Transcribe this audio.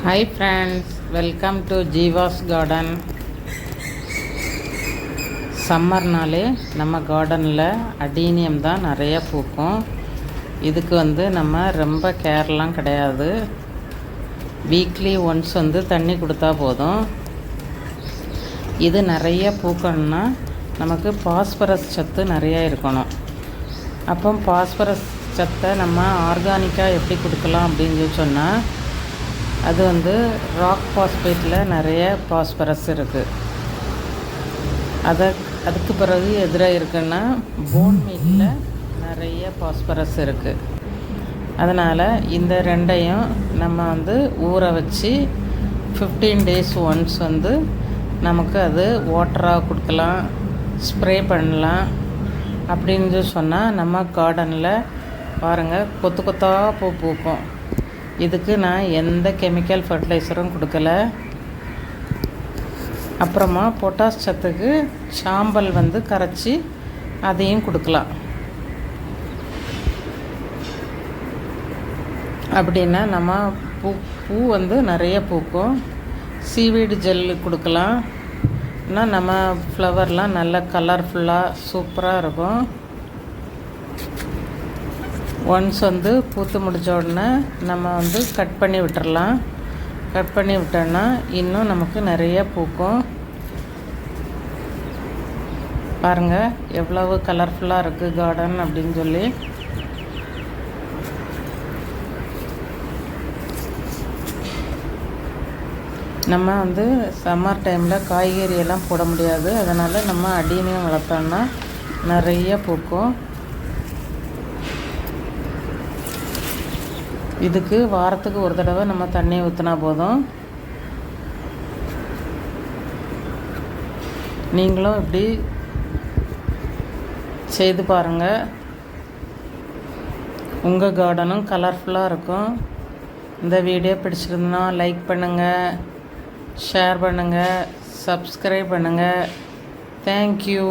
Hi friends, welcome to Jeeva's garden. சம்மர்னாலே நம்ம கார்டனில் அடீனியம் தான் நிறைய பூக்கும். இதுக்கு நம்ம ரொம்ப கேர்லாம் கிடையாது. வீக்லி ஒன்ஸ் தண்ணி கொடுத்தா போதும். இது நிறைய பூக்கணும்னா நமக்கு பாஸ்பரஸ் சத்து நிறையா இருக்கணும். அப்போ பாஸ்பரஸ் சத்தை நம்ம ஆர்கானிக்காக எப்படி கொடுக்கலாம் அப்படின்னு சொன்னால், அது ராக் பாஸ்பேட்டில் நிறைய பாஸ்பரஸ் இருக்குது. அதுக்கு பிறகு எதிராக இருக்குன்னா போன் மீட்டில் நிறைய பாஸ்பரஸ் இருக்குது. அதனால் இந்த ரெண்டையும் நம்ம ஊற வச்சு 15 days ஒன்ஸ் நமக்கு அது வாட்டராக கொடுக்கலாம், ஸ்ப்ரே பண்ணலாம். அப்படின்னு சொன்னால் நம்ம கார்டனில் பாருங்கள், கொத்து கொத்தாக பூ பூக்கும். இதுக்கு நான் எந்த கெமிக்கல் ஃபர்டிலைசரும் கொடுக்கல. அப்புறமா பொட்டாஸ் சத்துக்கு சாம்பல் கரைச்சி அதையும் கொடுக்கலாம். அப்படின்னா நம்ம பூ நிறைய பூக்கும். சீவீடு ஜெல்லு கொடுக்கலாம். இன்னும் நம்ம ஃப்ளவர்லாம் நல்ல கலர்ஃபுல்லாக சூப்பராக இருக்கும். ஒன்ஸ் பூத்து முடித்த உடனே நம்ம கட் பண்ணி விட்டுறலாம். கட் பண்ணி விட்டோன்னா இன்னும் நமக்கு நிறைய பூக்கும். பாருங்கள் எவ்வளவு கலர்ஃபுல்லாக இருக்குது கார்டன் அப்படின்னு சொல்லி. நம்ம சம்மர் டைமில் காய்கறியெல்லாம் போட முடியாது. அதனால் நம்ம அடீனியம் வளர்த்தோன்னா நிறைய பூக்கும். இதுக்கு வாரத்துக்கு ஒரு தடவை நம்ம தண்ணி ஊற்றினா போதும். நீங்களும் இப்படி செய்து பாருங்கள். உங்கள் கார்டனும் கலர்ஃபுல்லாக இருக்கும். இந்த வீடியோ பிடிச்சிருந்தா லைக் பண்ணுங்கள், ஷேர் பண்ணுங்கள், சப்ஸ்கிரைப் பண்ணுங்கள். தேங்க்யூ.